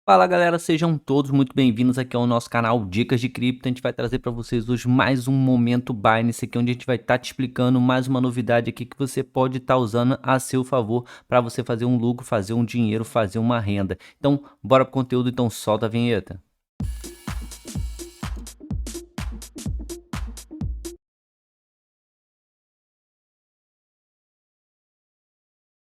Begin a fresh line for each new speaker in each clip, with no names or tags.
Fala galera, sejam todos muito bem-vindos aqui ao nosso canal Dicas de Cripto. A gente vai trazer para vocês hoje mais um momento Binance aqui, onde a gente vai estar te explicando mais uma novidade aqui que você pode estar usando a seu favor para você fazer um lucro, fazer um dinheiro, fazer uma renda. Então, bora pro conteúdo, então solta a vinheta.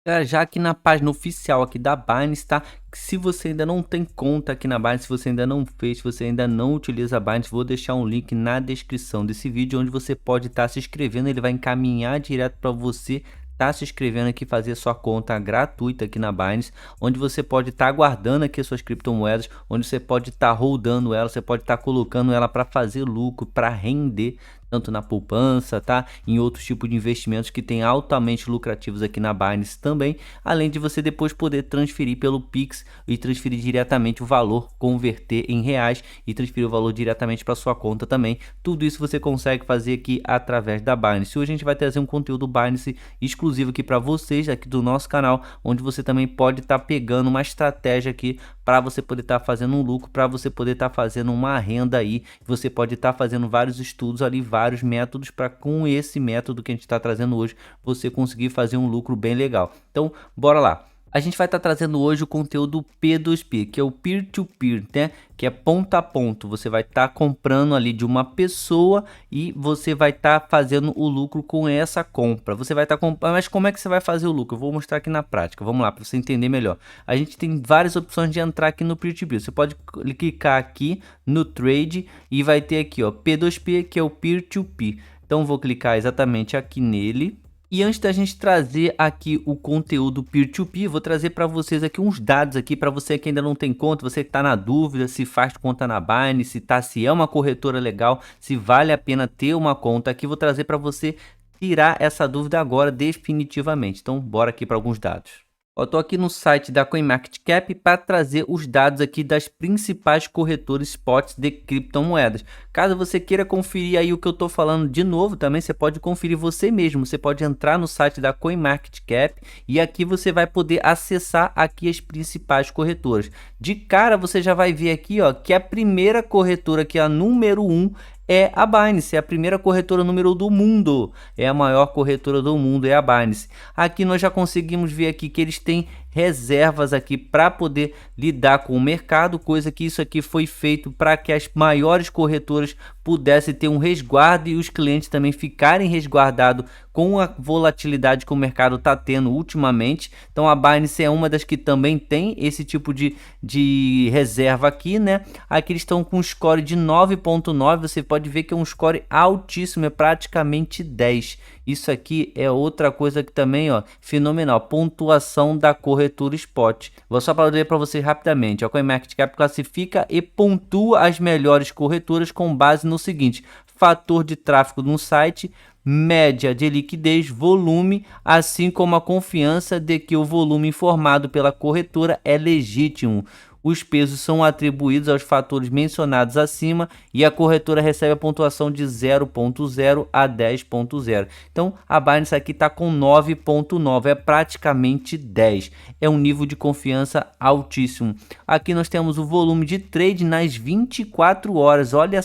Cara, já aqui na página oficial aqui da Binance, tá? Se você ainda não tem conta aqui na Binance, se você ainda não fez, se você ainda não utiliza a Binance, vou deixar um link na descrição desse vídeo, onde você pode estar se inscrevendo. Ele vai encaminhar direto para você tá se inscrevendo aqui, fazer sua conta gratuita aqui na Binance, onde você pode estar guardando aqui as suas criptomoedas, onde você pode estar holdando ela, você pode estar colocando ela para fazer lucro, para render, tanto na poupança, tá? Em outros tipos de investimentos que tem altamente lucrativos aqui na Binance também, além de você depois poder transferir pelo Pix e transferir diretamente o valor, converter em reais e transferir o valor diretamente para sua conta também. Tudo isso você consegue fazer aqui através da Binance. Hoje a gente vai trazer um conteúdo Binance exclusivo aqui para vocês, aqui do nosso canal, onde você também pode estar pegando uma estratégia aqui para você poder estar fazendo um lucro, para você poder estar fazendo uma renda aí. Você pode estar fazendo vários estudos ali, vários métodos, para com esse método que a gente está trazendo hoje, você conseguir fazer um lucro bem legal. Então, bora lá. A gente vai estar trazendo hoje o conteúdo P2P, que é o peer-to-peer, né? Que é ponto a ponto. Você vai estar comprando ali de uma pessoa e você vai estar fazendo o lucro com essa compra. Você vai estar comprando, mas como é que você vai fazer o lucro? Eu vou mostrar aqui na prática. Vamos lá, para você entender melhor. A gente tem várias opções de entrar aqui no peer-to-peer. Você pode clicar aqui no trade e vai ter aqui, ó, P2P, que é o peer-to-peer. Então vou clicar exatamente aqui nele. E antes da gente trazer aqui o conteúdo peer-to-peer, vou trazer para vocês aqui uns dados aqui para você que ainda não tem conta, você que está na dúvida se faz conta na Binance, se é uma corretora legal, se vale a pena ter uma conta aqui, vou trazer para você tirar essa dúvida agora definitivamente. Então, bora aqui para alguns dados. Eu tô aqui no site da CoinMarketCap para trazer os dados aqui das principais corretoras spots de criptomoedas. Caso você queira conferir aí o que eu tô falando de novo, também você pode conferir você mesmo. Você pode entrar no site da CoinMarketCap e aqui você vai poder acessar aqui as principais corretoras. De cara você já vai ver aqui, ó, que a primeira corretora, que é a número 1, é a Binance, é a primeira corretora número 1 do mundo, é a maior corretora do mundo, é a Binance. Aqui nós já conseguimos ver aqui que eles têm reservas aqui para poder lidar com o mercado, coisa que isso aqui foi feito para que as maiores corretoras pudessem ter um resguardo e os clientes também ficarem resguardados com a volatilidade que o mercado está tendo ultimamente. Então a Binance é uma das que também tem esse tipo de reserva aqui, né? Aqui eles estão com um score de 9.9, você pode ver que é um score altíssimo, é praticamente 10. Isso aqui é outra coisa que também, ó, fenomenal, pontuação da corretora spot. Vou só para ler para vocês rapidamente. A CoinMarketCap classifica e pontua as melhores corretoras com base no seguinte: fator de tráfego no site, média de liquidez, volume, assim como a confiança de que o volume informado pela corretora é legítimo. Os pesos são atribuídos aos fatores mencionados acima e a corretora recebe a pontuação de 0.0 a 10.0. Então a Binance aqui está com 9.9, é praticamente 10. É um nível de confiança altíssimo. Aqui nós temos o volume de trade nas 24 horas. Olha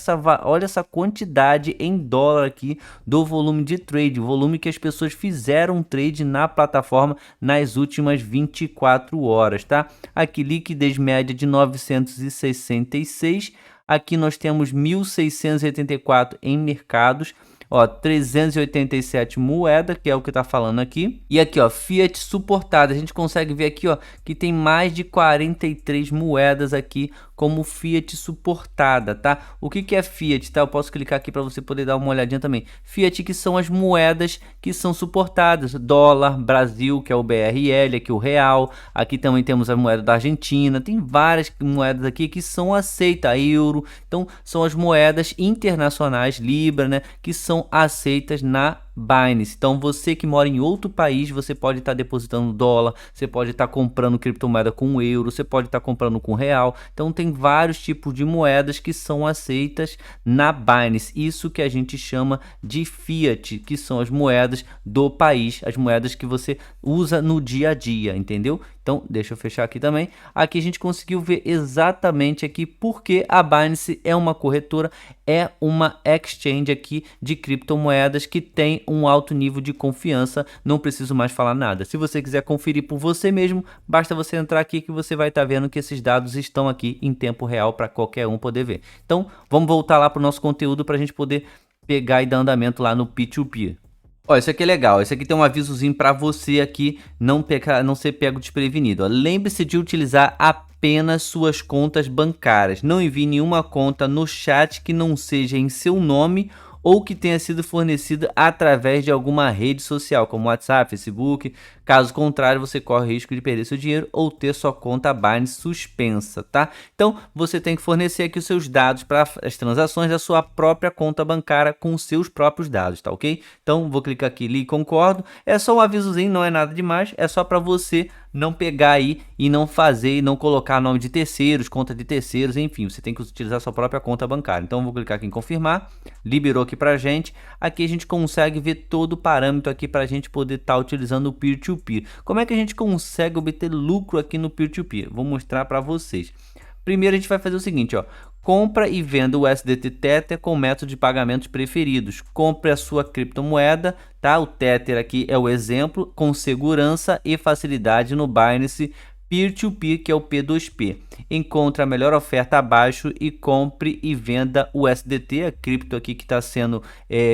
essa quantidade em dólar aqui do volume de trade, o volume que as pessoas fizeram trade na plataforma nas últimas 24 horas, tá? Aqui liquidez média de 966, aqui nós temos 1.684 em mercados, ó, 387 moeda, que é o que tá falando aqui. E aqui, ó, Fiat suportada. A gente consegue ver aqui, ó, que tem mais de 43 moedas aqui como Fiat suportada, tá? O que é Fiat, tá? Eu posso clicar aqui para você poder dar uma olhadinha também. Fiat, que são as moedas que são suportadas. Dólar, Brasil, que é o BRL, aqui o real. Aqui também temos a moeda da Argentina. Tem várias moedas aqui que são aceitas, a euro. Então, são as moedas internacionais, Libra, né, que são aceitas na Binance. Então você que mora em outro país, você pode estar depositando dólar, você pode estar comprando criptomoeda com euro, você pode estar comprando com real. Então tem vários tipos de moedas que são aceitas na Binance. Isso que a gente chama de fiat, que são as moedas do país, as moedas que você usa no dia a dia, entendeu? Então, deixa eu fechar aqui também. Aqui a gente conseguiu ver exatamente aqui porque a Binance é uma corretora, é uma exchange aqui de criptomoedas que tem um alto nível de confiança. Não preciso mais falar nada. Se você quiser conferir por você mesmo, basta você entrar aqui que você vai estar vendo que esses dados estão aqui em tempo real para qualquer um poder ver. Então, vamos voltar lá para o nosso conteúdo para a gente poder pegar e dar andamento lá no P2P. Ó, isso aqui é legal, esse aqui tem um avisozinho para você aqui não ser pego desprevenido. Lembre-se de utilizar apenas suas contas bancárias. Não envie nenhuma conta no chat que não seja em seu nome ou que tenha sido fornecida através de alguma rede social, como WhatsApp, Facebook. Caso contrário, você corre o risco de perder seu dinheiro ou ter sua conta Binance suspensa, tá? Então, você tem que fornecer aqui os seus dados para as transações da sua própria conta bancária com os seus próprios dados, tá ok? Então, vou clicar aqui li concordo. É só um avisozinho, não é nada demais, é só para você não pegar aí e não fazer e não colocar nome de terceiros, conta de terceiros, enfim, você tem que utilizar sua própria conta bancária. Então, vou clicar aqui em confirmar, liberou aqui pra gente. Aqui a gente consegue ver todo o parâmetro aqui para a gente poder estar utilizando o peer-to-peer. Como é que a gente consegue obter lucro aqui no peer-to-peer? Vou mostrar para vocês. Primeiro a gente vai fazer o seguinte, ó. Compra e venda o USDT Tether com método de pagamentos preferidos. Compre a sua criptomoeda, tá? O Tether aqui é o exemplo, com segurança e facilidade no Binance Peer-to-Peer, que é o P2P. Encontre a melhor oferta abaixo e compre e venda o USDT, a cripto aqui que está sendo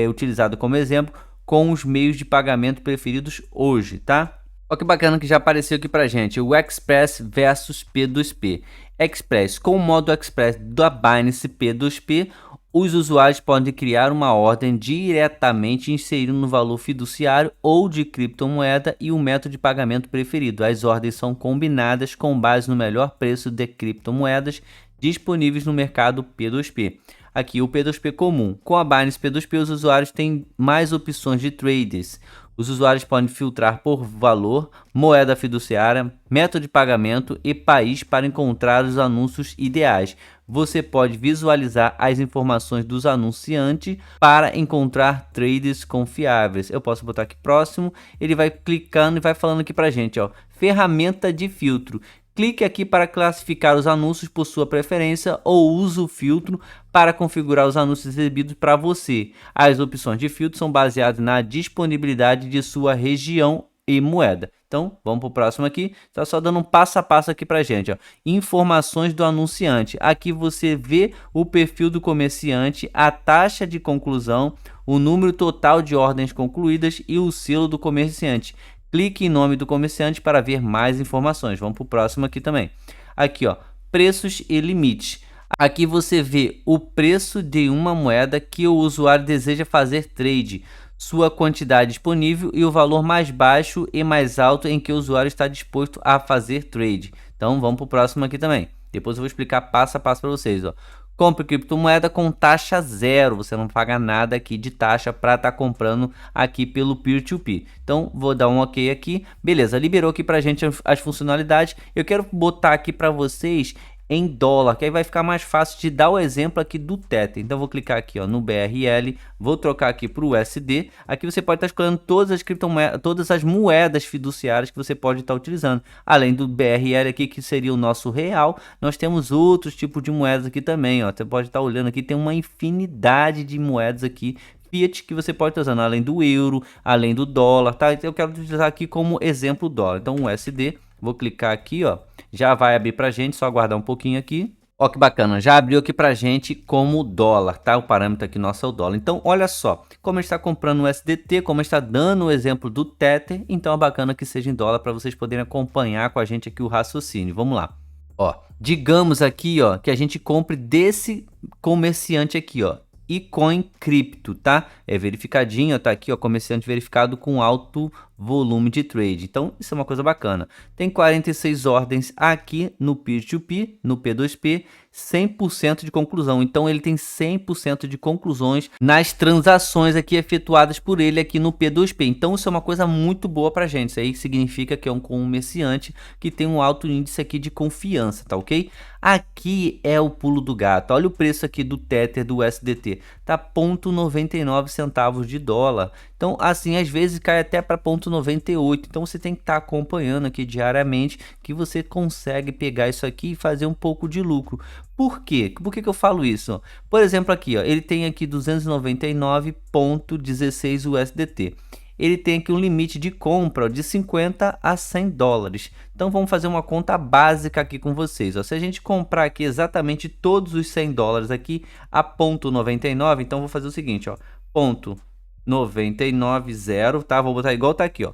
utilizado como exemplo, com os meios de pagamento preferidos hoje, tá? Olha que bacana que já apareceu aqui pra gente, o Express versus P2P. Express, com o modo Express da Binance P2P, os usuários podem criar uma ordem diretamente inserindo no valor fiduciário ou de criptomoeda e o método de pagamento preferido. As ordens são combinadas com base no melhor preço de criptomoedas disponíveis no mercado P2P. Aqui o P2P comum. Com a Binance P2P, os usuários têm mais opções de traders. Os usuários podem filtrar por valor, moeda fiduciária, método de pagamento e país para encontrar os anúncios ideais. Você pode visualizar as informações dos anunciantes para encontrar traders confiáveis. Eu posso botar aqui próximo, ele vai clicando e vai falando aqui pra gente, ó, ferramenta de filtro. Clique aqui para classificar os anúncios por sua preferência ou use o filtro para configurar os anúncios exibidos para você. As opções de filtro são baseadas na disponibilidade de sua região e moeda. Então, vamos para o próximo aqui. Está só dando um passo a passo aqui para a gente. Ó. Informações do anunciante. Aqui você vê o perfil do comerciante, a taxa de conclusão, o número total de ordens concluídas e o selo do comerciante. Clique em nome do comerciante para ver mais informações. Vamos para o próximo aqui também. Aqui, ó, preços e limites. Aqui você vê o preço de uma moeda que o usuário deseja fazer trade, sua quantidade disponível e o valor mais baixo e mais alto em que o usuário está disposto a fazer trade. Então vamos para o próximo aqui também. Depois eu vou explicar passo a passo para vocês, ó. Compre criptomoeda com taxa zero, você não paga nada aqui de taxa para estar comprando aqui pelo peer-to-peer. Então vou dar um ok aqui, beleza, liberou aqui para a gente as funcionalidades. Eu quero botar aqui para vocês em dólar, que aí vai ficar mais fácil de dar o exemplo aqui do Tether. Então vou clicar aqui, ó, no BRL, vou trocar aqui para o USD. Aqui você pode estar escolhendo todas as criptomoedas, todas as moedas fiduciárias que você pode estar utilizando. Além do BRL aqui, que seria o nosso real, nós temos outros tipos de moedas aqui também, ó. Você pode estar olhando aqui, tem uma infinidade de moedas aqui fiat que você pode estar usando, além do euro, além do dólar, tá? Então eu quero utilizar aqui como exemplo o dólar. Então o USD, vou clicar aqui, ó, já vai abrir pra gente, só aguardar um pouquinho aqui. Ó que bacana, já abriu aqui pra gente como dólar, tá? O parâmetro aqui nosso é o dólar. Então, olha só, como a gente está comprando o USDT, como a gente está dando o exemplo do Tether, então é bacana que seja em dólar para vocês poderem acompanhar com a gente aqui o raciocínio. Vamos lá. Ó, digamos aqui, ó, que a gente compre desse comerciante aqui, ó, eCoin Crypto, tá? É verificadinho, tá aqui, ó, comerciante verificado com alto volume de trade. Então, isso é uma coisa bacana. Tem 46 ordens aqui no Peer-to-Peer, no P2P, 100% de conclusão. Então, ele tem 100% de conclusões nas transações aqui efetuadas por ele aqui no P2P. Então, isso é uma coisa muito boa para a gente. Isso aí significa que é um comerciante que tem um alto índice aqui de confiança, tá ok? Aqui é o pulo do gato. Olha o preço aqui do Tether do USDT. Tá 0,99 centavos de dólar. Então, assim, às vezes cai até para 0,98. Então, você tem que estar acompanhando aqui diariamente que você consegue pegar isso aqui e fazer um pouco de lucro. Por quê? Por que eu falo isso? Por exemplo, aqui, ó, ele tem aqui 299,16 USDT. Ele tem aqui um limite de compra de 50 a 100 dólares. Então, vamos fazer uma conta básica aqui com vocês. Ó. Se a gente comprar aqui exatamente todos os 100 dólares aqui a 0,99, então vou fazer o seguinte, ó, 0,990, tá? Vou botar igual tá aqui, ó,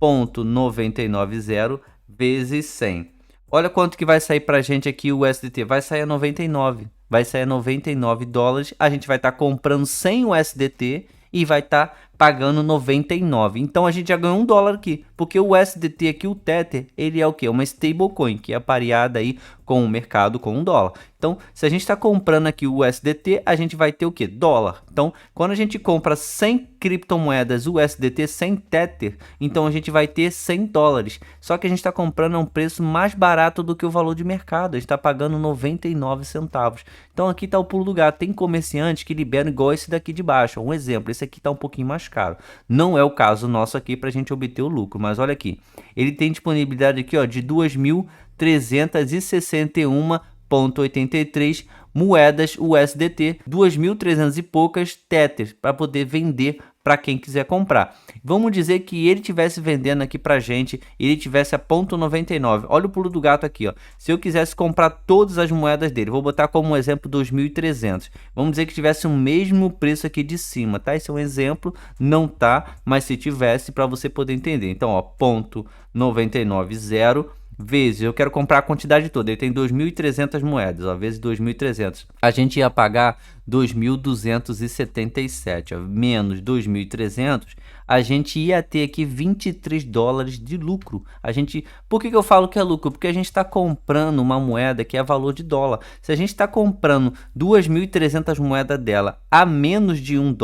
0,990 vezes 100. Olha quanto que vai sair pra gente aqui o USDT. Vai sair a 99. Vai sair a 99 dólares. A gente vai estar comprando 100 USDT e vai estar pagando 99. Então a gente já ganhou $1 aqui, porque o USDT aqui, o Tether, ele é o que? Uma stablecoin, que é pareada aí com o mercado com $1. Então, se a gente está comprando aqui o USDT, a gente vai ter o que? Dólar. Então, quando a gente compra 100 criptomoedas USDT sem Tether, então a gente vai ter 100 dólares. Só que a gente está comprando a um preço mais barato do que o valor de mercado. A gente está pagando 99 centavos. Então, aqui está o pulo do gato. Tem comerciantes que liberam igual esse daqui de baixo. Um exemplo, esse aqui está um pouquinho mais caro. Não é o caso nosso aqui para a gente obter o lucro, mas olha aqui. Ele tem disponibilidade aqui, ó, de 2.361,83 moedas USDT, 2.300 e poucas Tethers para poder vender para quem quiser comprar. Vamos dizer que ele tivesse vendendo aqui para gente, ele tivesse a 0,99. Olha o pulo do gato aqui, ó. Se eu quisesse comprar todas as moedas dele, vou botar como exemplo 2.300. Vamos dizer que tivesse o mesmo preço aqui de cima, tá? Esse é um exemplo, não tá, mas se tivesse para você poder entender. Então, ó, 0,990 vezes, eu quero comprar a quantidade toda, ele tem 2.300 moedas, ó, vezes 2.300. A gente ia pagar 2.277, menos 2.300, a gente ia ter aqui 23 dólares de lucro. Por que eu falo que é lucro? Porque a gente está comprando uma moeda que é valor de dólar. Se a gente está comprando 2.300 moedas dela a menos de $1,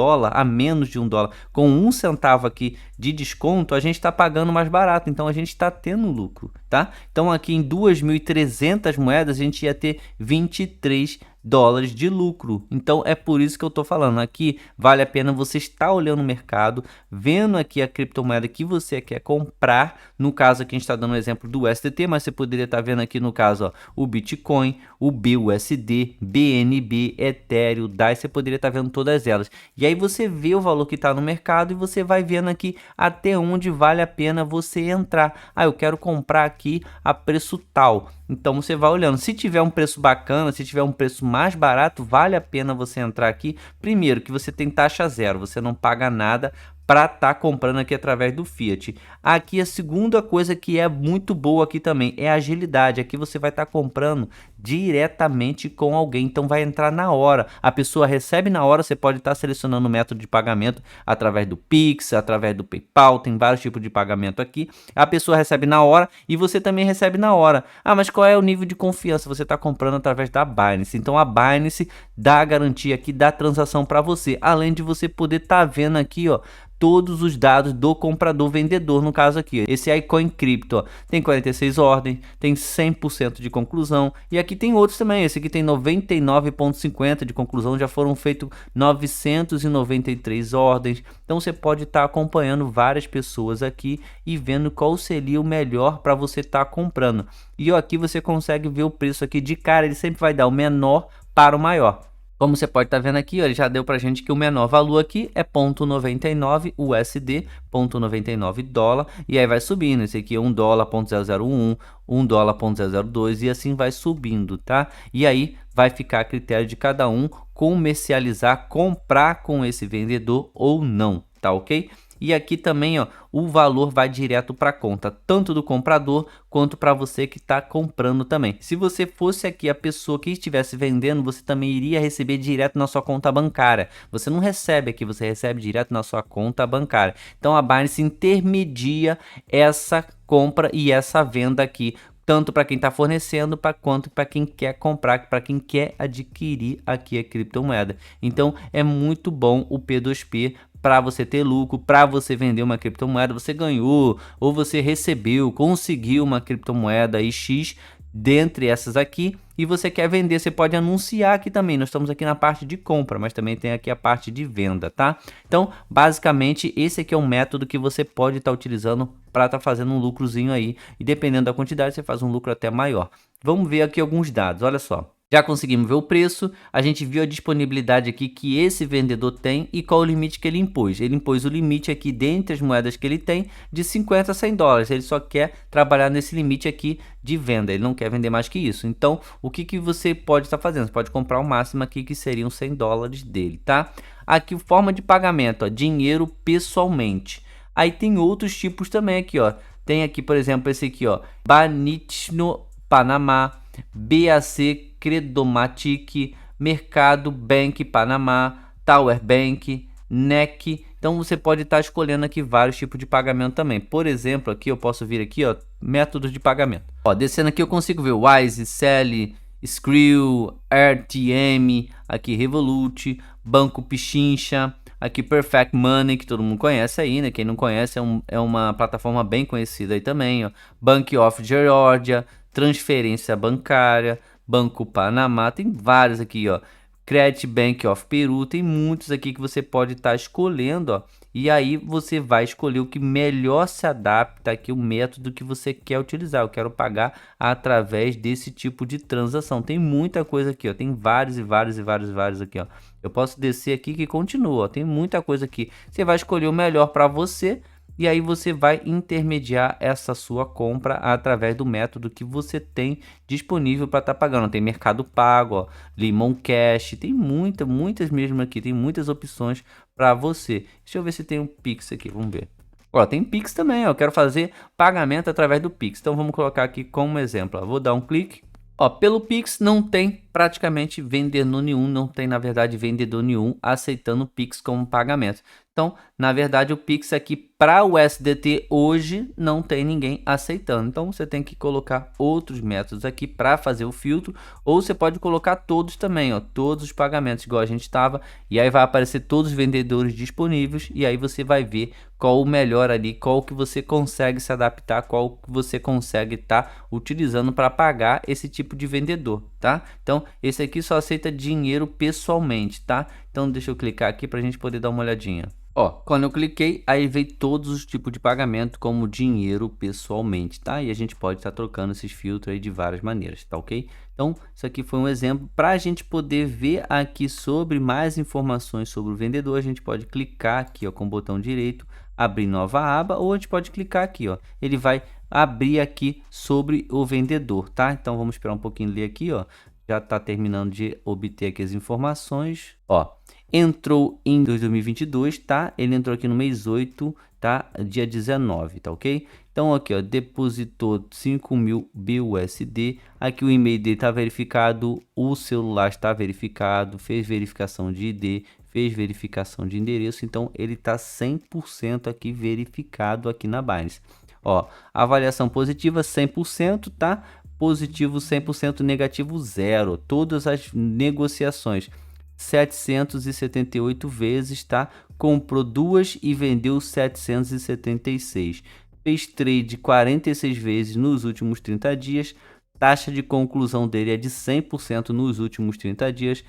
com 1 centavo aqui de desconto, a gente está pagando mais barato. Então, a gente está tendo lucro, tá? Então, aqui em 2.300 moedas, a gente ia ter 23 dólares de lucro. Então é por isso que eu estou falando aqui, vale a pena você estar olhando o mercado, vendo aqui a criptomoeda que você quer comprar. No caso aqui a gente está dando o exemplo do USDT, mas você poderia estar vendo aqui no caso, ó, o Bitcoin, o BUSD, BNB, Ethereum, DAI, você poderia estar vendo todas elas. E aí você vê o valor que está no mercado e você vai vendo aqui até onde vale a pena você entrar. Ah, eu quero comprar aqui a preço tal. Então você vai olhando, se tiver um preço bacana, se tiver um preço mais barato, vale a pena você entrar aqui. Primeiro que você tem taxa zero, você não paga nada para estar comprando aqui através do Fiat. Aqui a segunda coisa que é muito boa aqui também é a agilidade. Aqui você vai estar comprando diretamente com alguém, então vai entrar na hora. A pessoa recebe na hora, você pode estar selecionando o método de pagamento através do Pix, através do PayPal, tem vários tipos de pagamento aqui. A pessoa recebe na hora e você também recebe na hora. Ah, mas qual é o nível de confiança? Você está comprando através da Binance. Então a Binance dá a garantia aqui da transação para você, além de você poder estar vendo aqui, ó, todos os dados do comprador vendedor, no caso aqui, esse iCoin Crypto, ó, tem 46 ordens, tem 100% de conclusão, e aqui tem outros também, esse aqui tem 99,50 de conclusão, já foram feitos 993 ordens, então você pode estar acompanhando várias pessoas aqui e vendo qual seria o melhor para você estar comprando. E ó, aqui você consegue ver o preço aqui de cara, ele sempre vai dar o menor para o maior. Como você pode estar vendo aqui, ó, ele já deu para a gente que o menor valor aqui é 0,99 USD, 0,99 dólar, e aí vai subindo. Esse aqui é 1 dólar, 0,001, 1 dólar, 0,002, e assim vai subindo, tá? E aí vai ficar a critério de cada um comercializar, comprar com esse vendedor ou não, tá ok? E aqui também, ó, o valor vai direto para a conta, tanto do comprador quanto para você que está comprando também. Se você fosse aqui a pessoa que estivesse vendendo, você também iria receber direto na sua conta bancária. Você não recebe aqui, você recebe direto na sua conta bancária. Então a Binance intermedia essa compra e essa venda aqui, tanto para quem está fornecendo, quanto para quem quer comprar, para quem quer adquirir aqui a criptomoeda. Então é muito bom o P2P para você ter lucro, para você vender uma criptomoeda, você ganhou ou você recebeu, conseguiu uma criptomoeda aí X dentre essas aqui e você quer vender, você pode anunciar aqui também. Nós estamos aqui na parte de compra, mas também tem aqui a parte de venda, tá? Então, basicamente, esse aqui é um método que você pode estar utilizando para estar fazendo um lucrozinho aí, e dependendo da quantidade, você faz um lucro até maior. Vamos ver aqui alguns dados, olha só. Já conseguimos ver o preço, a gente viu a disponibilidade aqui que esse vendedor tem e qual o limite que ele impôs. Ele impôs o limite aqui dentre as moedas que ele tem de 50 a 100 dólares. Ele só quer trabalhar nesse limite aqui de venda, ele não quer vender mais que isso. Então, o que você pode estar fazendo? Você pode comprar o máximo aqui que seriam 100 dólares dele, tá? Aqui, forma de pagamento, ó, dinheiro pessoalmente. Aí tem outros tipos também aqui, ó. Tem aqui, por exemplo, esse aqui, ó, Banitno Panamá, BAC Credomatic, Mercado Bank Panamá, Tower Bank, NEC. Então você pode estar escolhendo aqui vários tipos de pagamento também. Por exemplo, aqui eu posso vir aqui, ó, métodos de pagamento. Ó, descendo aqui eu consigo ver Wise, Cell, Skrill, RTM, aqui Revolut, Banco Pichincha, aqui Perfect Money, que todo mundo conhece aí, né? Quem não conhece é uma plataforma bem conhecida aí também, ó. Bank of Georgia, transferência bancária, Banco Panamá, tem vários aqui, ó. Credit Bank of Peru, tem muitos aqui que você pode estar escolhendo, ó. E aí você vai escolher o que melhor se adapta aqui, o método que você quer utilizar. Eu quero pagar através desse tipo de transação. Tem muita coisa aqui, ó. Tem vários e vários aqui, ó. Eu posso descer aqui que continua, ó. Tem muita coisa aqui. Você vai escolher o melhor para você. E aí você vai intermediar essa sua compra através do método que você tem disponível para estar pagando. Tem Mercado Pago, ó, Limon Cash, tem muitas mesmo aqui, tem muitas opções para você. Deixa eu ver se tem um Pix aqui, vamos ver. Ó, tem Pix também, ó, eu quero fazer pagamento através do Pix. Então vamos colocar aqui como exemplo, ó. Vou dar um clique. Ó, pelo Pix não tem praticamente vendedor nenhum, não tem na verdade vendedor nenhum aceitando Pix como pagamento. Então, na verdade, o Pix aqui para o USDT hoje não tem ninguém aceitando. Então, você tem que colocar outros métodos aqui para fazer o filtro, ou você pode colocar todos também, ó, todos os pagamentos igual a gente estava, e aí vai aparecer todos os vendedores disponíveis, e aí você vai ver qual o melhor ali, qual que você consegue se adaptar, qual que você consegue estar utilizando para pagar esse tipo de vendedor, tá? Então, esse aqui só aceita dinheiro pessoalmente, tá? Então, deixa eu clicar aqui para a gente poder dar uma olhadinha. Ó, quando eu cliquei, aí veio todos os tipos de pagamento como dinheiro pessoalmente, tá? E a gente pode estar trocando esses filtros aí de várias maneiras, tá ok? Então, isso aqui foi um exemplo para a gente poder ver aqui sobre mais informações sobre o vendedor. A gente pode clicar aqui, ó, com o botão direito, abrir nova aba, ou a gente pode clicar aqui, ó. Ele vai abrir aqui sobre o vendedor, tá? Então, vamos esperar um pouquinho ler aqui, ó. Já está terminando de obter aqui as informações, ó. Entrou em 2022, tá? Ele entrou aqui no mês 8, tá? Dia 19, tá ok? Então aqui, ó, depositou 5.000 BUSD. Aqui o e-mail dele tá verificado, o celular está verificado, fez verificação de ID, fez verificação de endereço. Então ele tá 100% aqui verificado aqui na Binance. Ó, avaliação positiva 100%, tá? Positivo 100%, negativo 0. Todas as negociações 778 vezes, tá? Comprou 2 e vendeu 776. Fez trade 46 vezes nos últimos 30 dias. Taxa de conclusão dele é de 100% nos últimos 30 dias.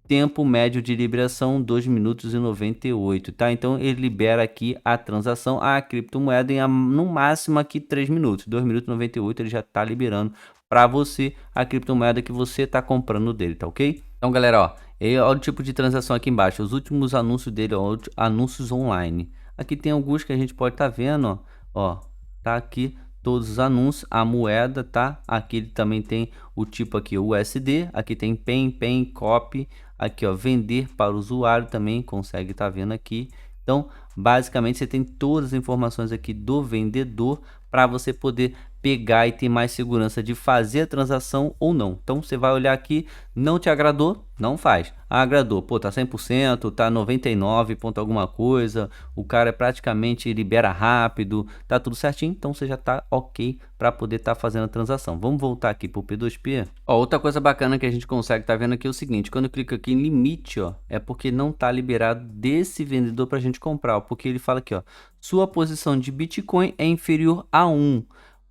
Tempo médio de liberação 2 minutos e 98, tá? Então ele libera aqui a transação, a criptomoeda em no máximo aqui 3 minutos. 2 minutos e 98 ele já tá liberando para você a criptomoeda que você tá comprando dele, tá ok? Então galera, ó, olha o tipo de transação aqui embaixo, os últimos anúncios dele, ó, anúncios online. Aqui tem alguns que a gente pode estar vendo, ó, tá aqui todos os anúncios, a moeda, tá? Aqui ele também tem o tipo aqui, o USD, aqui tem PEN, Copy, aqui ó, vender para o usuário também, consegue estar vendo aqui. Então, basicamente você tem todas as informações aqui do vendedor para você poder pegar e ter mais segurança de fazer a transação ou não. Então você vai olhar aqui, não te agradou, não faz. Agradou, pô, tá 100%, tá 99 ponto alguma coisa, o cara praticamente libera rápido, tá tudo certinho, então você já tá ok para poder estar fazendo a transação. Vamos voltar aqui pro P2P. Ó, outra coisa bacana que a gente consegue tá vendo aqui é o seguinte, quando eu clico aqui em limite, ó, é porque não tá liberado desse vendedor pra gente comprar, ó, porque ele fala aqui, ó, sua posição de Bitcoin é inferior a 1.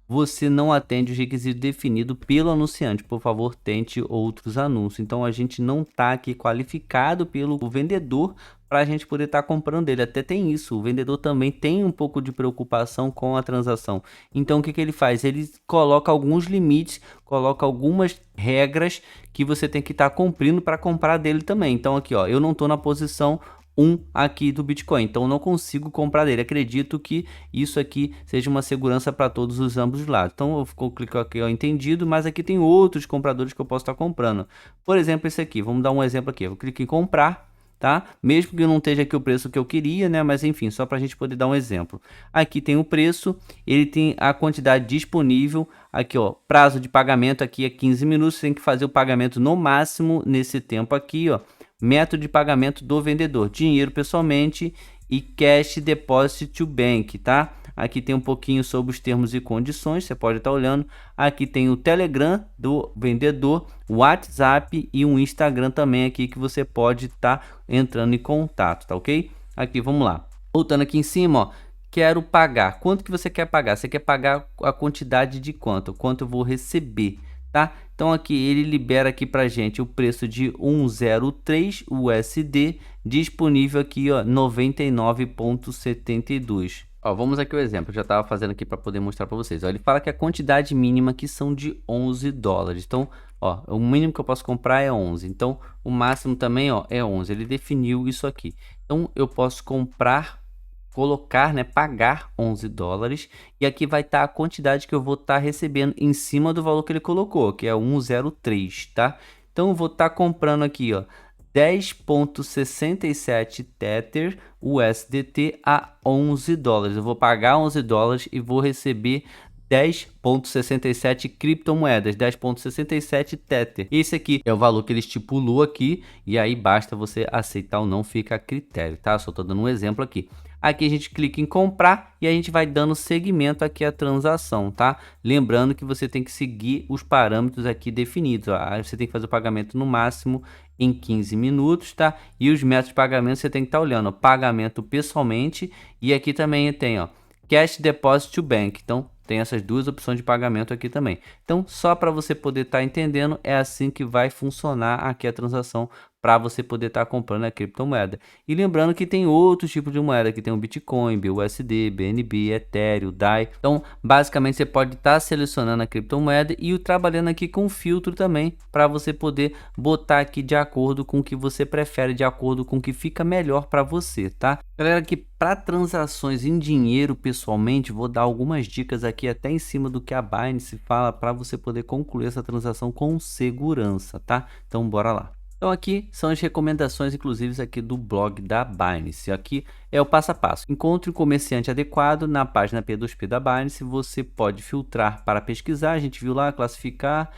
Você não atende os requisitos definidos pelo anunciante, por favor, tente outros anúncios. Então a gente não está aqui qualificado pelo vendedor para a gente poder estar comprando dele. Até tem isso, o vendedor também tem um pouco de preocupação com a transação. Então o que que ele faz? Ele coloca alguns limites, coloca algumas regras que você tem que estar cumprindo para comprar dele também. Então aqui, ó, eu não estou na posição 1 aqui do Bitcoin, então eu não consigo comprar dele. Acredito que isso aqui seja uma segurança para todos os ambos lados. Então eu clico aqui, ó, entendido, mas aqui tem outros compradores que eu posso estar comprando. Por exemplo, esse aqui, vamos dar um exemplo aqui. Eu clico em comprar, tá? Mesmo que não esteja aqui o preço que eu queria, né? Mas enfim, só para a gente poder dar um exemplo. Aqui tem o preço, ele tem a quantidade disponível. Aqui, ó, prazo de pagamento aqui é 15 minutos. Você tem que fazer o pagamento no máximo nesse tempo aqui, ó. Método de pagamento do vendedor, dinheiro pessoalmente e cash deposit to bank, tá? Aqui tem um pouquinho sobre os termos e condições, você pode estar olhando. Aqui tem o Telegram do vendedor, o WhatsApp e um Instagram também aqui que você pode estar entrando em contato, tá ok? Aqui, vamos lá. Voltando aqui em cima, ó. Quero pagar. Quanto que você quer pagar? Você quer pagar a quantidade de quanto? Quanto eu vou receber, tá? Então aqui ele libera aqui pra gente o preço de 103 USD, disponível aqui, ó, 99,72. Ó, vamos aqui o exemplo, eu já estava fazendo aqui para poder mostrar para vocês. Ó, ele fala que a quantidade mínima aqui são de 11 dólares. Então, ó, o mínimo que eu posso comprar é 11. Então, o máximo também, ó, é 11. Ele definiu isso aqui. Então, eu posso colocar, né, pagar 11 dólares e aqui vai estar a quantidade que eu vou estar recebendo em cima do valor que ele colocou, que é 103, tá? Então eu vou estar comprando aqui, ó, 10,67 Tether USDT a 11 dólares. Eu vou pagar 11 dólares e vou receber 10,67 criptomoedas, 10,67 Tether. Esse aqui é o valor que ele estipulou aqui e aí basta você aceitar ou não, fica a critério, tá? Só tô dando um exemplo aqui. Aqui a gente clica em comprar e a gente vai dando seguimento aqui à transação, tá? Lembrando que você tem que seguir os parâmetros aqui definidos, ó. Aí você tem que fazer o pagamento no máximo em 15 minutos, tá? E os métodos de pagamento você tem que estar olhando, ó, pagamento pessoalmente e aqui também tem, ó, cash deposit to bank. Então tem essas duas opções de pagamento aqui também. Então só para você poder estar entendendo, é assim que vai funcionar aqui a transação para você poder estar comprando a criptomoeda. E lembrando que tem outros tipos de moeda, que tem o Bitcoin, BUSD, BNB, Ethereum, DAI. Então, basicamente, você pode estar selecionando a criptomoeda e trabalhando aqui com filtro também, para você poder botar aqui de acordo com o que você prefere, de acordo com o que fica melhor para você, tá? Galera, que para transações em dinheiro pessoalmente, vou dar algumas dicas aqui até em cima do que a Binance fala para você poder concluir essa transação com segurança, tá? Então, bora lá. Então aqui são as recomendações, inclusive aqui do blog da Binance. Aqui é o passo a passo. Encontre um comerciante adequado na página P2P da Binance. Você pode filtrar para pesquisar, a gente viu lá, classificar,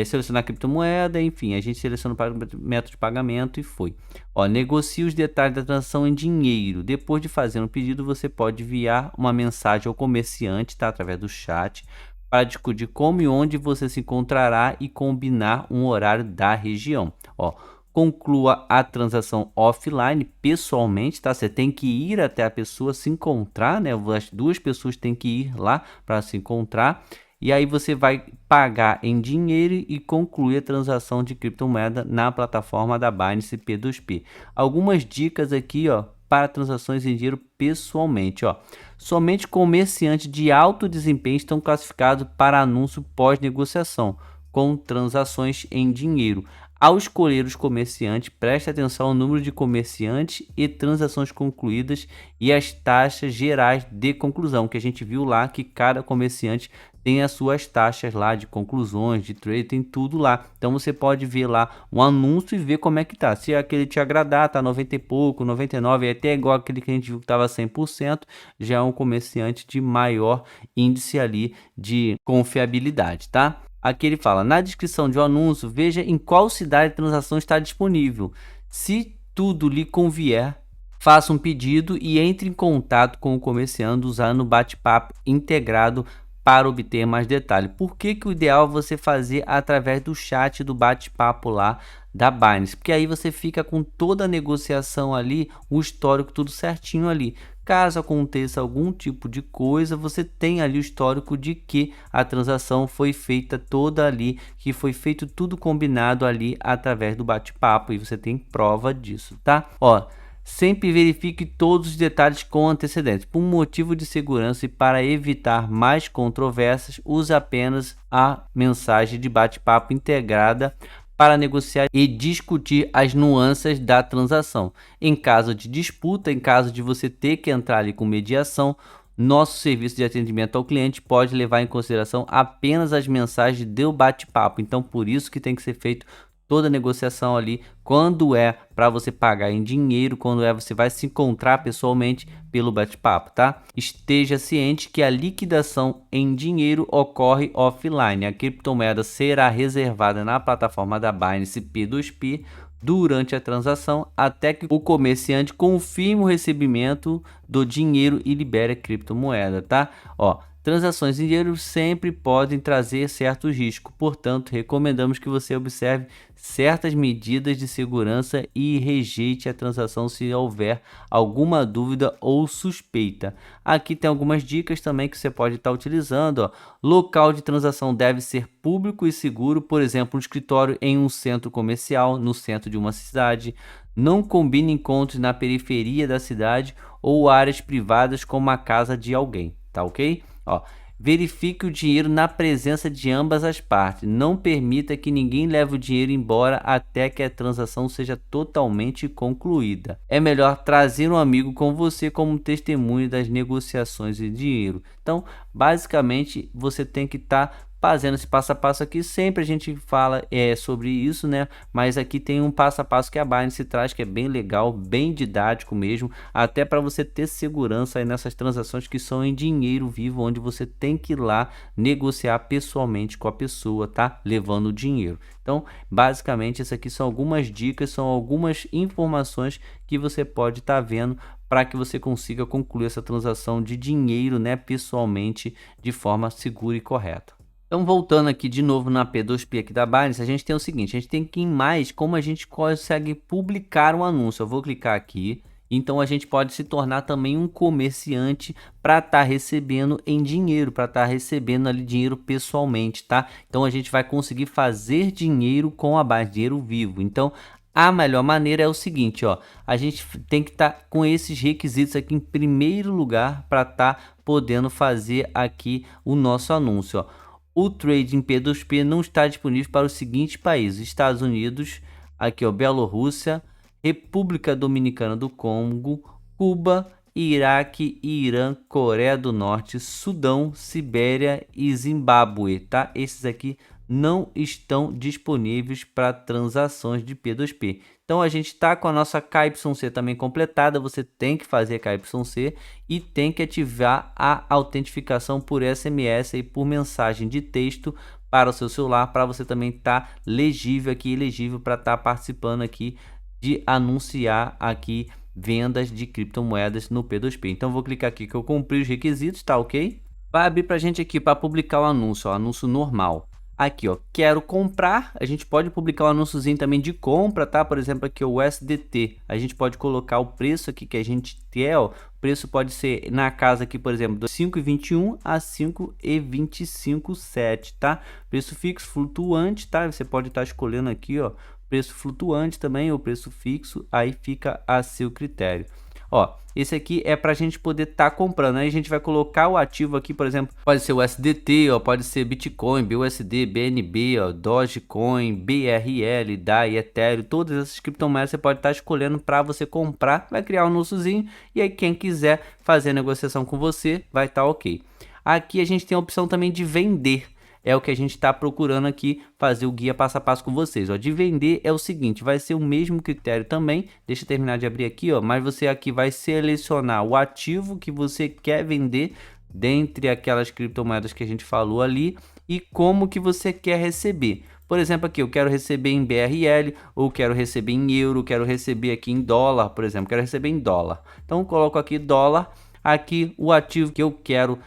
selecionar criptomoeda, enfim, a gente seleciona o método de pagamento e foi. Ó, negocie os detalhes da transação em dinheiro. Depois de fazer um pedido, você pode enviar uma mensagem ao comerciante, tá? Através do chat, para discutir como e onde você se encontrará e combinar um horário da região. Ó, conclua a transação offline, pessoalmente, tá? Você tem que ir até a pessoa se encontrar, né? As duas pessoas têm que ir lá para se encontrar. E aí você vai pagar em dinheiro e concluir a transação de criptomoeda na plataforma da Binance P2P. Algumas dicas aqui, ó, para transações em dinheiro pessoalmente, ó. Somente comerciantes de alto desempenho estão classificados para anúncio pós-negociação com transações em dinheiro. Ao escolher os comerciantes, preste atenção ao número de comerciantes e transações concluídas e as taxas gerais de conclusão, que a gente viu lá que cada comerciante tem as suas taxas lá de conclusões, de trade, tem tudo lá. Então você pode ver lá um anúncio e ver como é que tá. Se aquele te agradar, tá 90 e pouco, 99, é até igual aquele que a gente viu que tava 100%, já é um comerciante de maior índice ali de confiabilidade, tá? Aqui ele fala, na descrição de um anúncio, veja em qual cidade a transação está disponível. Se tudo lhe convier, faça um pedido e entre em contato com o comerciante usando o bate-papo integrado para obter mais detalhes. Por que o ideal é você fazer através do chat do bate-papo lá da Binance? Porque aí você fica com toda a negociação ali, o histórico tudo certinho ali. Caso aconteça algum tipo de coisa, você tem ali o histórico de que a transação foi feita toda ali, que foi feito tudo combinado ali através do bate-papo e você tem prova disso, tá? Ó, sempre verifique todos os detalhes com antecedência. Por motivo de segurança e para evitar mais controvérsias, use apenas a mensagem de bate-papo integrada para negociar e discutir as nuances da transação. Em caso de disputa, em caso de você ter que entrar ali com mediação, nosso serviço de atendimento ao cliente pode levar em consideração apenas as mensagens do bate-papo. Então, por isso que tem que ser feito toda a negociação ali, quando é para você pagar em dinheiro, quando é você vai se encontrar pessoalmente pelo bate-papo, tá? Esteja ciente que a liquidação em dinheiro ocorre offline. A criptomoeda será reservada na plataforma da Binance P2P durante a transação até que o comerciante confirme o recebimento do dinheiro e libere a criptomoeda, tá? Ó, transações em dinheiro sempre podem trazer certos riscos, portanto, recomendamos que você observe certas medidas de segurança e rejeite a transação se houver alguma dúvida ou suspeita. Aqui tem algumas dicas também que você pode estar utilizando. Ó. Local de transação deve ser público e seguro, por exemplo, um escritório em um centro comercial, no centro de uma cidade. Não combine encontros na periferia da cidade ou áreas privadas como a casa de alguém, tá ok? Ó, verifique o dinheiro na presença de ambas as partes. Não permita que ninguém leve o dinheiro embora até que a transação seja totalmente concluída. É melhor trazer um amigo com você como testemunho das negociações de dinheiro. Então, basicamente, você tem que estar fazendo esse passo a passo aqui. Sempre a gente fala sobre isso, né? Mas aqui tem um passo a passo que a Binance traz, que é bem legal, bem didático mesmo, até para você ter segurança aí nessas transações que são em dinheiro vivo, onde você tem que ir lá negociar pessoalmente com a pessoa, tá? Levando o dinheiro. Então, basicamente, essas aqui são algumas dicas, são algumas informações que você pode estar vendo para que você consiga concluir essa transação de dinheiro, né, pessoalmente, de forma segura e correta. Então, voltando aqui de novo na P2P aqui da Binance, a gente tem o seguinte, a gente tem que ir em mais como a gente consegue publicar um anúncio. Eu vou clicar aqui, então a gente pode se tornar também um comerciante para estar recebendo em dinheiro, para estar recebendo ali dinheiro pessoalmente, tá? Então a gente vai conseguir fazer dinheiro com a Binance, dinheiro vivo. Então, a melhor maneira é o seguinte, ó, a gente tem que estar com esses requisitos aqui em primeiro lugar para estar podendo fazer aqui o nosso anúncio, ó. O trading P2P não está disponível para os seguintes países: Estados Unidos, aqui ó, Bielorrússia, República Dominicana do Congo, Cuba, Iraque, Irã, Coreia do Norte, Sudão, Sibéria e Zimbábue, tá? Esses aqui não estão disponíveis para transações de P2P. Então a gente está com a nossa KYC também completada, você tem que fazer a KYC e tem que ativar a autentificação por SMS e por mensagem de texto para o seu celular, para você também estar legível aqui, elegível para estar participando aqui de anunciar aqui vendas de criptomoedas no P2P. Então vou clicar aqui que eu cumpri os requisitos, tá ok? Vai abrir para a gente aqui para publicar o anúncio, ó, anúncio normal. Aqui, ó, quero comprar, a gente pode publicar um anúnciozinho também de compra, tá? Por exemplo, aqui o USDT, a gente pode colocar o preço aqui que a gente quer, ó. O preço pode ser na casa aqui, por exemplo, de 5,21 a 5,257, tá? Preço fixo, flutuante, tá? Você pode estar escolhendo aqui, ó, preço flutuante também ou preço fixo, aí fica a seu critério. Ó, esse aqui é para a gente poder estar comprando. Aí a gente vai colocar o ativo aqui, por exemplo, pode ser o USDT, ó, pode ser Bitcoin, BUSD, BNB, ó, Dogecoin, BRL, DAI, Ethereum, todas essas criptomoedas você pode estar escolhendo para você comprar. Vai criar um anúnciozinho e aí quem quiser fazer a negociação com você vai estar ok. Aqui a gente tem a opção também de vender. É o que a gente está procurando aqui fazer o guia passo a passo com vocês. Ó, de vender é o seguinte, vai ser o mesmo critério também. Deixa eu terminar de abrir aqui, ó, mas você aqui vai selecionar o ativo que você quer vender dentre aquelas criptomoedas que a gente falou ali e como que você quer receber. Por exemplo, aqui eu quero receber em BRL, ou quero receber em euro, quero receber aqui em dólar, por exemplo, quero receber em dólar. Então, coloco aqui dólar. Aqui o ativo que eu quero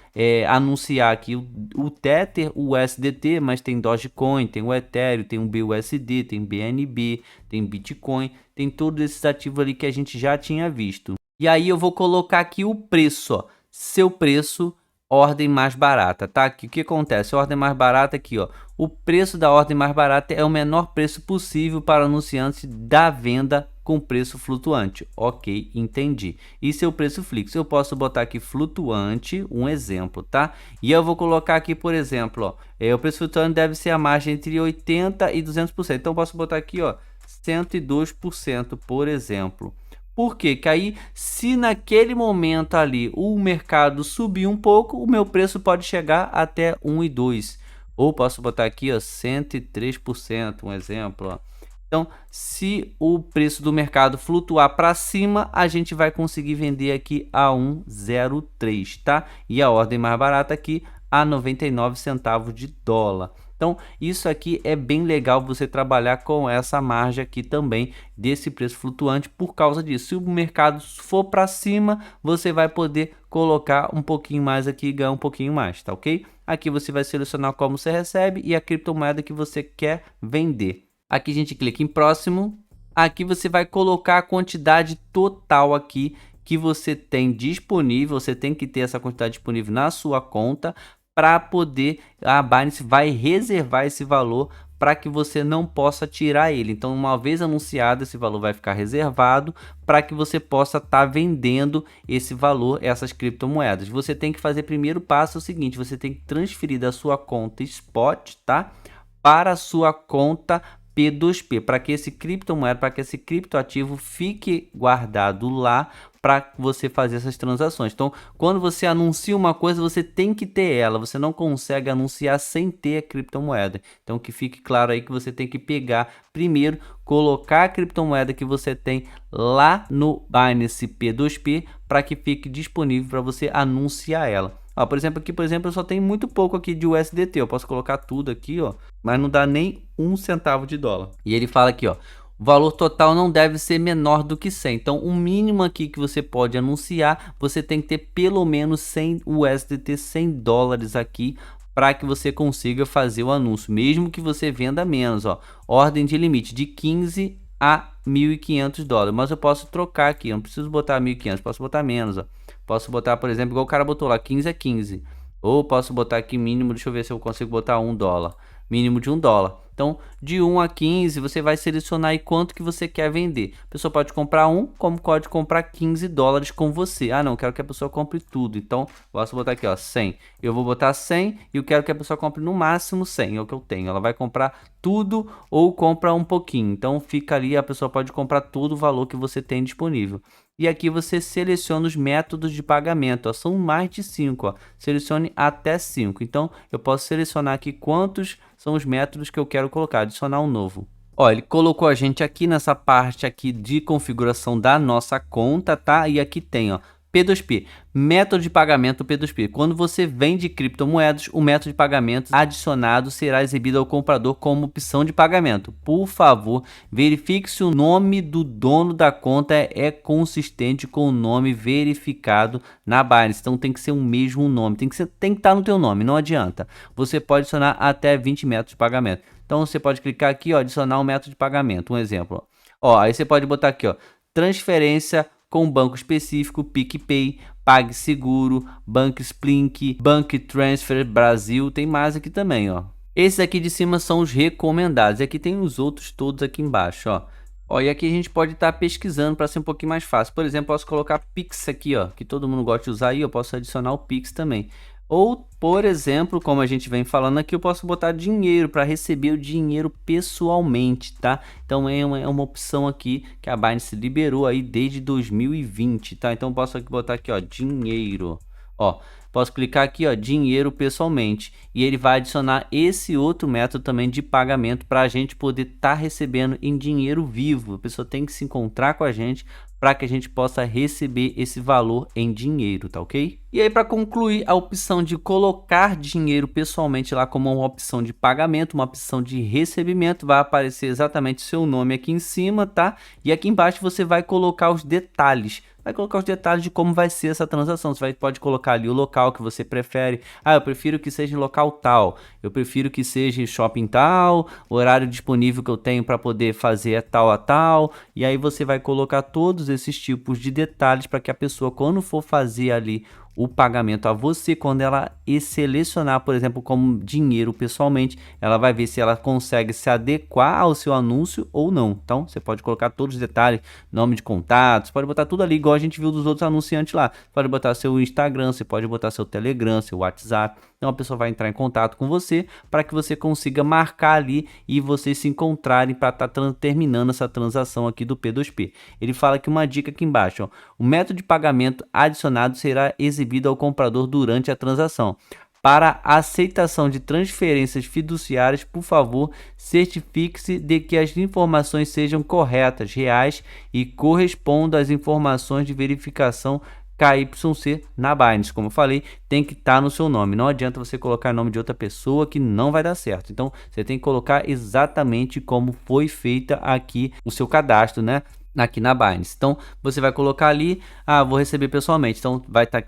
anunciar aqui, o Tether, o USDT, mas tem Dogecoin, tem o Ethereum, tem o BUSD, tem BNB, tem Bitcoin, tem todos esses ativos ali que a gente já tinha visto. E aí eu vou colocar aqui o preço, ó, seu preço, ordem mais barata, tá? Aqui, o que acontece? A ordem mais barata aqui, ó. O preço da ordem mais barata é o menor preço possível para anunciantes da venda com preço flutuante. Ok, entendi. E seu preço fixo? Eu posso botar aqui flutuante, um exemplo, tá? E eu vou colocar aqui, por exemplo, ó, o preço flutuante deve ser a margem entre 80% e 200%. Então, eu posso botar aqui, ó, 102%, por exemplo. Por quê? Que aí, se naquele momento ali o mercado subir um pouco, o meu preço pode chegar até 1,2. Ou posso botar aqui, ó, 103%, um exemplo, ó. Então, se o preço do mercado flutuar para cima, a gente vai conseguir vender aqui a 1,03, tá? E a ordem mais barata aqui a 99 centavos de dólar. Então, isso aqui é bem legal você trabalhar com essa margem aqui também desse preço flutuante por causa disso. Se o mercado for para cima, você vai poder colocar um pouquinho mais aqui e ganhar um pouquinho mais, tá ok? Aqui você vai selecionar como você recebe e a criptomoeda que você quer vender. Aqui a gente clica em próximo. Aqui você vai colocar a quantidade total aqui que você tem disponível. Você tem que ter essa quantidade disponível na sua conta para poder, a Binance vai reservar esse valor para que você não possa tirar ele. Então, uma vez anunciado, esse valor vai ficar reservado para que você possa estar vendendo esse valor, essas criptomoedas. Você tem que fazer, primeiro passo é o seguinte, você tem que transferir da sua conta Spot, tá? Para a sua conta P2P, para que esse criptomoeda, para que esse criptoativo fique guardado lá para você fazer essas transações. Então, quando você anuncia uma coisa, você tem que ter ela, você não consegue anunciar sem ter a criptomoeda. Então, que fique claro aí que você tem que pegar primeiro, colocar a criptomoeda que você tem lá no Binance P2P para que fique disponível para você anunciar ela. Ó, por exemplo, aqui, eu só tenho muito pouco aqui de USDT. Eu posso colocar tudo aqui, ó, mas não dá nem 1 centavo de dólar. E ele fala aqui, ó, o valor total não deve ser menor do que 100. Então, o mínimo aqui que você pode anunciar, você tem que ter pelo menos 100 USDT, 100 dólares aqui, para que você consiga fazer o anúncio, mesmo que você venda menos, ó. Ordem de limite de 15 a 1.500 dólares, mas eu posso trocar aqui, eu não preciso botar 1.500, posso botar menos, ó. Posso botar, por exemplo, igual o cara botou lá, 15 a 15. Ou posso botar aqui mínimo, deixa eu ver se eu consigo botar 1 dólar. Mínimo de 1 dólar. Então, de 1 a 15, você vai selecionar aí quanto que você quer vender. A pessoa pode comprar 1, como pode comprar 15 dólares com você. Ah, não, quero que a pessoa compre tudo. Então, posso botar aqui, ó, 100. Eu vou botar 100 e eu quero que a pessoa compre no máximo 100, é o que eu tenho. Ela vai comprar tudo ou compra um pouquinho. Então, fica ali, a pessoa pode comprar todo o valor que você tem disponível. E aqui você seleciona os métodos de pagamento, ó, são mais de 5, ó. Selecione até 5. Então, eu posso selecionar aqui quantos são os métodos que eu quero colocar, adicionar um novo. Ó, ele colocou a gente aqui nessa parte aqui de configuração da nossa conta, tá? E aqui tem, ó, P2P, método de pagamento P2P. Quando você vende criptomoedas, o método de pagamento adicionado será exibido ao comprador como opção de pagamento. Por favor, verifique se o nome do dono da conta é consistente com o nome verificado na Binance. Então tem que ser o mesmo nome, tem que estar no teu nome, não adianta. Você pode adicionar até 20 métodos de pagamento. Então você pode clicar aqui, ó, adicionar um método de pagamento, um exemplo. Ó, aí você pode botar aqui, ó, transferência com banco específico, PicPay, PagSeguro, BankSplink, Bank Transfer Brasil, tem mais aqui também, ó. Esses aqui de cima são os recomendados, e aqui tem os outros todos aqui embaixo, ó. Ó, e aqui a gente pode estar pesquisando para ser um pouquinho mais fácil. Por exemplo, posso colocar Pix aqui, ó, que todo mundo gosta de usar, e eu posso adicionar o Pix também. Ou, por exemplo, como a gente vem falando aqui, eu posso botar dinheiro para receber o dinheiro pessoalmente, tá? Então é uma opção aqui que a Binance liberou aí desde 2020, tá? Então eu posso aqui botar aqui, ó, dinheiro. Ó, Posso clicar aqui, ó, dinheiro pessoalmente, e ele vai adicionar esse outro método também de pagamento para a gente poder estar recebendo em dinheiro vivo. A pessoa tem que se encontrar com a gente para que a gente possa receber esse valor em dinheiro, tá ok? E aí, para concluir, a opção de colocar dinheiro pessoalmente lá como uma opção de pagamento, uma opção de recebimento, vai aparecer exatamente seu nome aqui em cima, tá? E aqui embaixo você vai colocar os detalhes. Vai colocar os detalhes de como vai ser essa transação. Você pode colocar ali o local que você prefere. Ah, eu prefiro que seja em local tal. Eu prefiro que seja em shopping tal. O horário disponível que eu tenho para poder fazer é tal a tal. E aí você vai colocar todos esses tipos de detalhes para que a pessoa, quando for fazer ali o pagamento a você, quando ela selecionar, por exemplo, como dinheiro pessoalmente, ela vai ver se ela consegue se adequar ao seu anúncio ou não. Então, você pode colocar todos os detalhes, nome de contatos, pode botar tudo ali, igual a gente viu dos outros anunciantes lá. Pode botar seu Instagram, você pode botar seu Telegram, seu WhatsApp. Então, a pessoa vai entrar em contato com você para que você consiga marcar ali e vocês se encontrarem para estar terminando essa transação aqui do P2P. Ele fala que uma dica aqui embaixo, ó, o método de pagamento adicionado será exibido ao comprador durante a transação. Para a aceitação de transferências fiduciárias, por favor, certifique-se de que as informações sejam corretas, reais e correspondam às informações de verificação KYC na Binance. Como eu falei, tem que estar no seu nome. Não adianta você colocar o nome de outra pessoa que não vai dar certo. Então, você tem que colocar exatamente como foi feita aqui o seu cadastro, né? Aqui na Binance. Então, você vai colocar ali, vou receber pessoalmente. Então,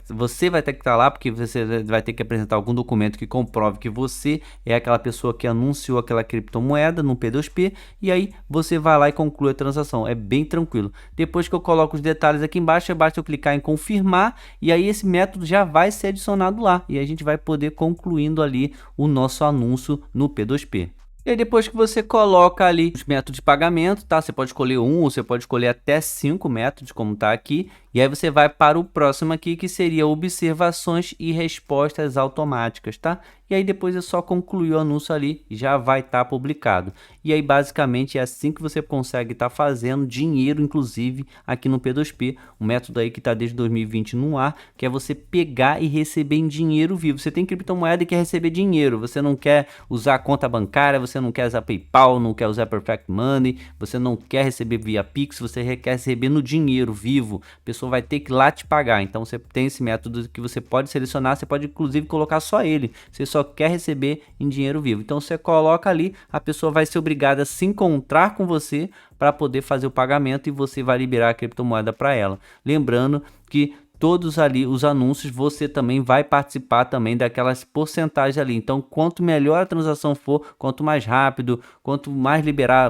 você vai ter que estar lá, porque você vai ter que apresentar algum documento que comprove que você é aquela pessoa que anunciou aquela criptomoeda no P2P, e aí você vai lá e conclui a transação. É bem tranquilo. Depois que eu coloco os detalhes aqui embaixo, basta eu clicar em confirmar, e aí esse método já vai ser adicionado lá, e a gente vai poder concluindo ali o nosso anúncio no P2P. E aí, depois que você coloca ali os métodos de pagamento, tá? Você pode escolher um ou você pode escolher até 5 métodos, como tá aqui. E aí você vai para o próximo aqui, que seria observações e respostas automáticas, tá? E aí depois é só concluir o anúncio ali e já vai estar publicado. E aí basicamente é assim que você consegue estar fazendo dinheiro, inclusive aqui no P2P, um método aí que está desde 2020 no ar, que é você pegar e receber em dinheiro vivo. Você tem criptomoeda e quer receber dinheiro, você não quer usar conta bancária, você não quer usar PayPal, não quer usar Perfect Money, você não quer receber via Pix, você quer receber no dinheiro vivo. A pessoa vai ter que ir lá te pagar. Então você tem esse método que você pode selecionar, você pode inclusive colocar só ele. Você só quer receber em dinheiro vivo. Então você coloca ali, a pessoa vai ser obrigada a se encontrar com você para poder fazer o pagamento e você vai liberar a criptomoeda para ela. Lembrando que todos ali os anúncios, você também vai participar também daquelas porcentagens ali. Então, quanto melhor a transação for, quanto mais rápido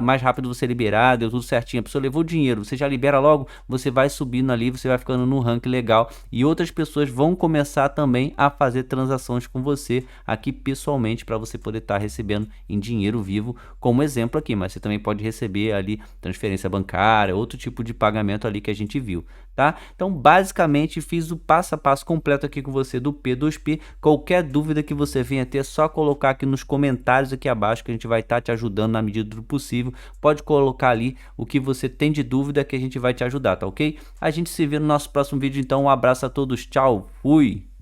mais rápido você liberar, deu tudo certinho, a pessoa levou o dinheiro, você já libera logo, você vai subindo ali, você vai ficando no ranking legal e outras pessoas vão começar também a fazer transações com você aqui pessoalmente para você poder estar recebendo em dinheiro vivo, como exemplo aqui, mas você também pode receber ali transferência bancária, outro tipo de pagamento ali que a gente viu, tá? Então, basicamente, fiz o passo a passo completo aqui com você do P2P. Qualquer dúvida que você venha ter, é só colocar aqui nos comentários aqui abaixo que a gente vai estar te ajudando na medida do possível. Pode colocar ali o que você tem de dúvida que a gente vai te ajudar, tá ok? A gente se vê no nosso próximo vídeo, então um abraço a todos, tchau, fui!